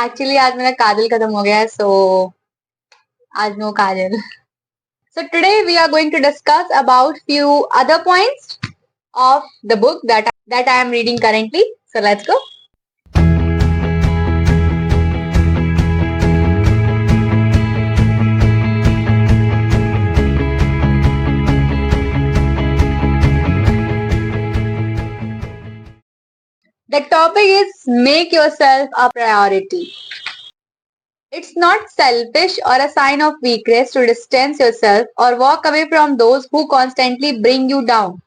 Actually आज मेरा काजल खत्म हो गया है, सो आज no kajal. So today we are going to discuss about few other points of the book that I am reading currently. So let's go. The topic is make yourself a priority. It's not selfish or a sign of weakness to distance yourself or walk away from those who constantly bring you down.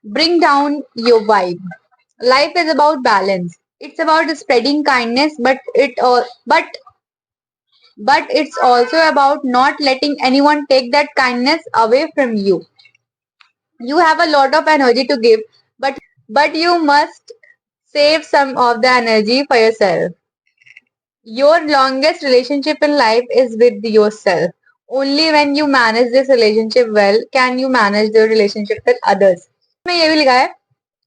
Bring down your vibe. Life is about balance. It's about spreading kindness, but it's also about not letting anyone take that kindness away from you. You have a lot of energy to give, but you must save some of the energy for yourself. Your longest relationship in life is with yourself. Only when you manage this relationship well can you manage the relationship with others. में ये भी लिखा है,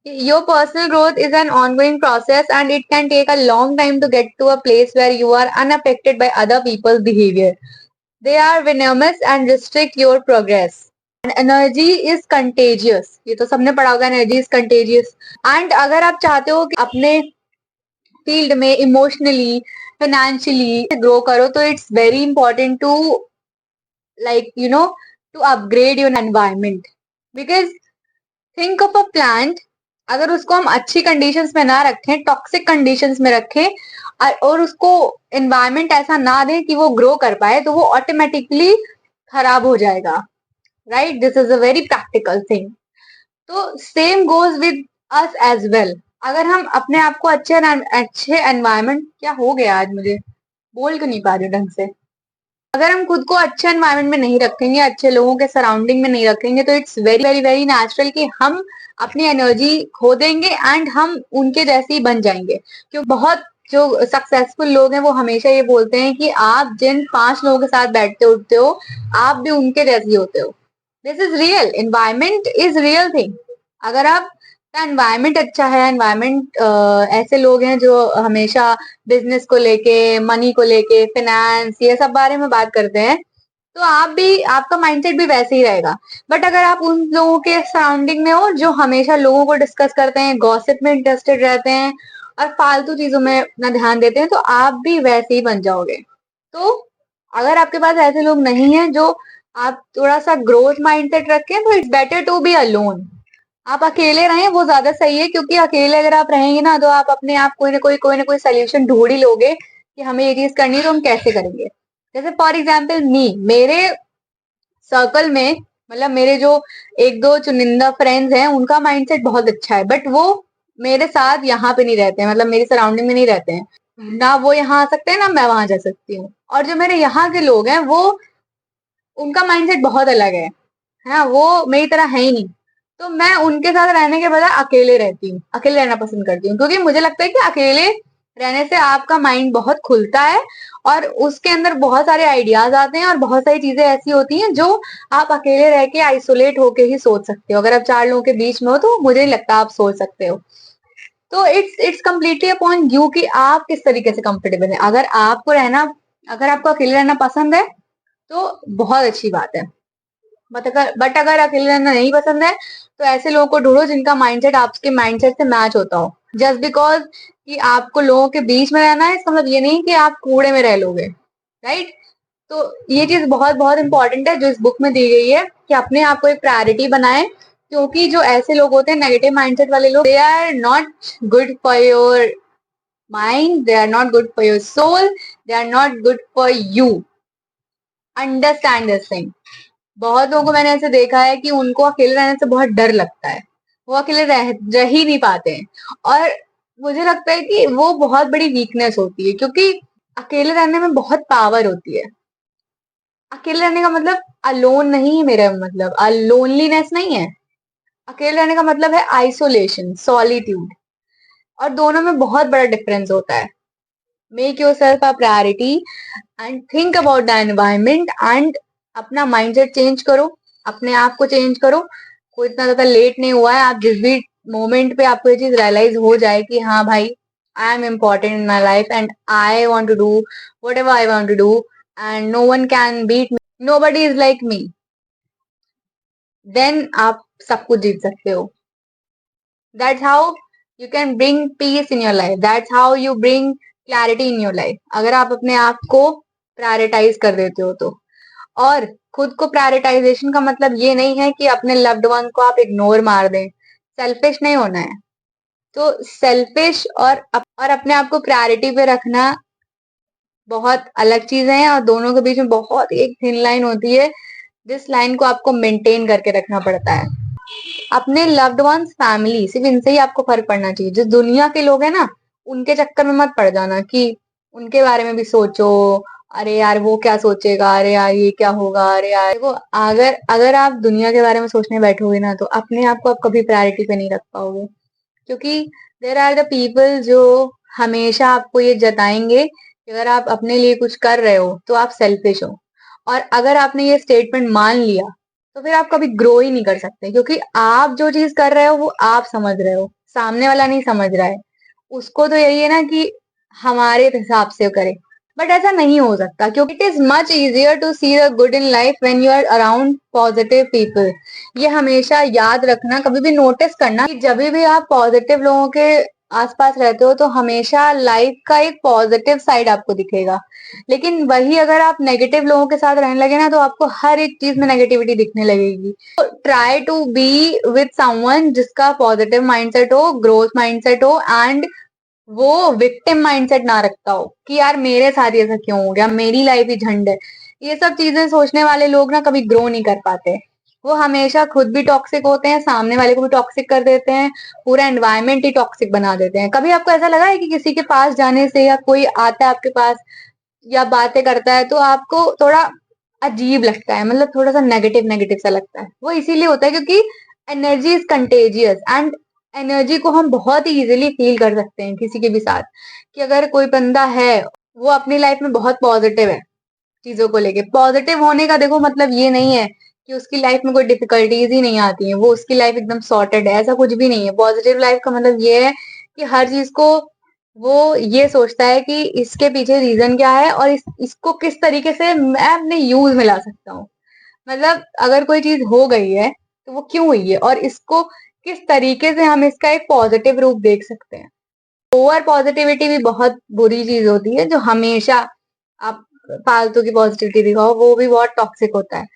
your personal growth is an ongoing process and it can take a long time to get to a place where you are unaffected by other people's behavior. They are venomous and restrict your progress. And energy is contagious. ये तो सबने पढ़ा होगा, energy is contagious. And अगर आप चाहते हो कि अपने फील्ड में इमोशनली फाइनेंशियली ग्रो करो तो it's very important to to upgrade your environment. Because think of a plant, अगर उसको हम अच्छी कंडीशंस में ना रखें, टॉक्सिक कंडीशंस में रखें और उसको एनवायरमेंट ऐसा ना दें कि वो ग्रो कर पाए, तो वो ऑटोमेटिकली खराब हो जाएगा. Right, this is a very practical thing. तो same goes with us as well. अगर हम अपने आप को अच्छे एनवायरमेंट, क्या हो गया आज मुझे बोल क्यों नहीं पा रही ढंग से, अगर हम खुद को अच्छे एनवायरमेंट में नहीं रखेंगे, अच्छे लोगों के सराउंडिंग में नहीं रखेंगे, तो it's very very very natural कि हम अपनी एनर्जी खो देंगे एंड हम उनके जैसे ही बन जाएंगे. क्योंकि बहुत जो सक्सेसफुल लोग हैं वो हमेशा ये बोलते हैं कि आप जिन 5 लोगों के साथ बैठते उठते हो आप भी उनके जैसे होते हो. This is real. Environment is real thing. अगर आप एनवायरमेंट अच्छा है, एनवायरमेंट ऐसे लोग हैं जो हमेशा बिजनेस को लेके, मनी को लेके, फाइनेंस, ये सब बारे में बात करते हैं, तो आपका माइंडसेट भी वैसे ही रहेगा. बट अगर आप उन लोगों के सराउंडिंग में हो जो हमेशा लोगों को डिस्कस करते हैं, गॉसिप में इंटरेस्टेड रहते हैं और फालतू चीजों में अपना ध्यान देते हैं, तो आप भी वैसे ही बन जाओगे. तो अगर आपके पास ऐसे लोग नहीं है जो आप थोड़ा सा ग्रोथ माइंडसेट रखें, तो it's better to be alone. आप अकेले रहें वो ज्यादा सही है, क्योंकि अकेले अगर आप रहेंगे ना तो आप अपने आप कोई ना कोई सोल्यूशन ढूंढ ही लोगे कि हमें ये चीज करनी है तो हम कैसे करेंगे. जैसे फॉर एग्जाम्पल मेरे सर्कल में, मतलब मेरे जो 1-2 चुनिंदा फ्रेंड्स हैं उनका माइंडसेट बहुत अच्छा है, बट वो मेरे साथ यहाँ पे नहीं रहते हैं, मतलब मेरी सराउंडिंग में नहीं रहते हैं. ना वो यहाँ आ सकते हैं ना मैं वहां जा सकती हूँ. और जो मेरे यहाँ के लोग हैं वो, उनका माइंडसेट बहुत अलग है ना, वो मेरी तरह है ही नहीं. तो मैं उनके साथ रहने के बजाय अकेले रहती हूँ, अकेले रहना पसंद करती हूँ, क्योंकि मुझे लगता है कि अकेले रहने से आपका माइंड बहुत खुलता है और उसके अंदर बहुत सारे आइडियाज आते हैं और बहुत सारी चीजें ऐसी होती हैं जो आप अकेले रह के आइसोलेट होके ही सोच सकते हो. अगर आप 4 लोगों के बीच में हो तो मुझे नहीं लगता आप सोच सकते हो. तो इट्स कम्प्लीटली अपॉन यू कि आप किस तरीके से कंफर्टेबल है. अगर आपको अकेले रहना पसंद है तो बहुत अच्छी बात है. बट अगर अकेले रहना नहीं पसंद है तो ऐसे लोगों को ढूंढो जिनका माइंडसेट आपके माइंडसेट से मैच होता हो. जस्ट बिकॉज कि आपको लोगों के बीच में रहना है, इसका मतलब ये नहीं कि आप कूड़े में रह लोगे. राइट. तो ये चीज बहुत बहुत इंपॉर्टेंट है जो इस बुक में दी गई है कि अपने आप को एक प्रायोरिटी बनाए, क्योंकि जो ऐसे लोग होते हैं नेगेटिव माइंडसेट वाले लोग, they are not good for your mind, they are not good for your soul, they are not good for you. Understand this thing. बहुत लोगों को मैंने ऐसे देखा है कि उनको अकेले रहने से बहुत डर लगता है, वो अकेले रह ही नहीं पाते हैं. और मुझे लगता है कि वो बहुत बड़ी वीकनेस होती है, क्योंकि अकेले रहने में बहुत पावर होती है. अकेले रहने का मतलब अलोन नहीं है, मेरा मतलब लोनलीनेस नहीं है. अकेले रहने का मतलब है आइसोलेशन, सॉलिट्यूड. और दोनों में बहुत बड़ा डिफरेंस होता है. Make yourself a priority and think about the environment and अपना माइंडसेट चेंज करो, अपने आप को चेंज करो. कोई इतना ज्यादा लेट नहीं हुआ है. आप जिस भी मोमेंट पे आपको ये चीज रियलाइज हो जाए कि हाँ भाई I am important in my life and I want to do whatever I want to do and no one can beat me, nobody is like me, then आप सब कुछ जीत सकते हो. That's how you can bring peace in your life. That's how you bring clarity in your life. अगर आप अपने आप को प्रायोरिटाइज कर देते हो तो. और खुद को प्रायोरिटाइजेशन का मतलब ये नहीं है कि अपने लव्ड वन को आप इग्नोर मार दें. सेल्फिश नहीं होना है. तो सेल्फिश और अपने आप को प्रायोरिटी पे रखना बहुत अलग चीजें हैं और दोनों के बीच में बहुत एक थिन लाइन होती है जिस लाइन को आपको मेंटेन करके रखना पड़ता है. अपने लव्ड वंस फैमिली सिर्फ इनसे ही आपको फर्क पड़ना चाहिए. जो दुनिया के लोग हैं ना उनके चक्कर में मत पड़ जाना कि उनके बारे में भी सोचो. अरे यार वो क्या सोचेगा, अरे यार ये क्या होगा, अरे यार देखो अगर अगर आप दुनिया के बारे में सोचने बैठोगे ना तो अपने आप को आप कभी प्रायोरिटी पे नहीं रख पाओगे. क्योंकि देर आर द पीपल जो हमेशा आपको ये जताएंगे कि अगर आप अपने लिए कुछ कर रहे हो तो आप सेल्फिश हो. और अगर आपने ये स्टेटमेंट मान लिया तो फिर आप कभी ग्रो ही नहीं कर सकते. क्योंकि आप जो चीज कर रहे हो वो आप समझ रहे हो, सामने वाला नहीं समझ रहा है. उसको तो यही है ना कि हमारे हिसाब से करे. बट ऐसा नहीं हो सकता क्योंकि it is much easier to see the good in life when you are around positive people. ये हमेशा याद रखना, कभी भी नोटिस करना कि जब भी आप पॉजिटिव लोगों के आसपास रहते हो तो हमेशा लाइफ का एक पॉजिटिव साइड आपको दिखेगा. लेकिन वही अगर आप नेगेटिव लोगों के साथ रहने लगे ना तो आपको हर एक चीज में नेगेटिविटी दिखने लगेगी. तो try to be with someone जिसका पॉजिटिव माइंडसेट हो, ग्रोथ माइंडसेट हो एंड वो विक्टिम माइंडसेट ना रखता हो कि यार मेरे साथ ये ऐसा क्यों हो गया, मेरी लाइफ ही झंड है. ये सब चीजें सोचने वाले लोग ना कभी ग्रो नहीं कर पाते. वो हमेशा खुद भी टॉक्सिक होते हैं, सामने वाले को भी टॉक्सिक कर देते हैं, पूरा एनवायरनमेंट ही टॉक्सिक बना देते हैं. कभी आपको ऐसा लगा है कि किसी के पास जाने से या कोई आता है आपके पास या बातें करता है तो आपको थोड़ा अजीब लगता है, मतलब थोड़ा सा नेगेटिव नेगेटिव सा लगता है? वो इसीलिए होता है क्योंकि energy is contagious and energy को हम बहुत ही इजीली फील कर सकते हैं किसी के भी साथ. कि अगर कोई बंदा है वो अपनी लाइफ में बहुत पॉजिटिव है चीजों को लेके. पॉजिटिव होने का देखो मतलब ये नहीं है कि उसकी लाइफ में कोई डिफिकल्टीज ही नहीं आती है, वो उसकी लाइफ एकदम सॉर्टेड है, ऐसा कुछ भी नहीं है. पॉजिटिव लाइफ का मतलब ये है कि हर चीज को वो ये सोचता है कि इसके पीछे रीजन क्या है और इसको किस तरीके से मैं अपने यूज में ला सकता हूँ. मतलब अगर कोई चीज हो गई है तो वो क्यों हुई है और इसको किस तरीके से हम इसका एक पॉजिटिव रूप देख सकते हैं. ओवर पॉजिटिविटी भी बहुत बुरी चीज होती है. जो हमेशा आप फालतू की पॉजिटिविटी दिखाओ वो भी बहुत टॉक्सिक होता है.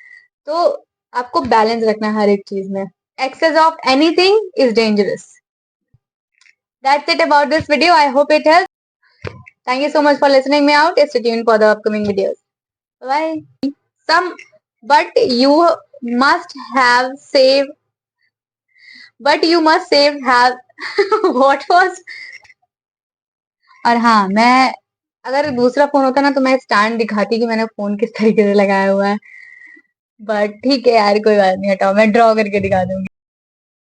तो आपको बैलेंस रखना है हर एक चीज में. Excess of anything is dangerous. That's it about this video. I hope it helps. Thank you so much for listening me out. Stay tuned for the upcoming videos. Bye. Some, but you must have saved. But you must save have. What was? और हाँ, मैं अगर दूसरा phone होता ना तो मैं stand दिखाती कि मैंने फोन किस तरीके से लगाया हुआ है. बट ठीक है यार, कोई बात नहीं, हटाओ, मैं ड्रॉ करके दिखा दूंगी.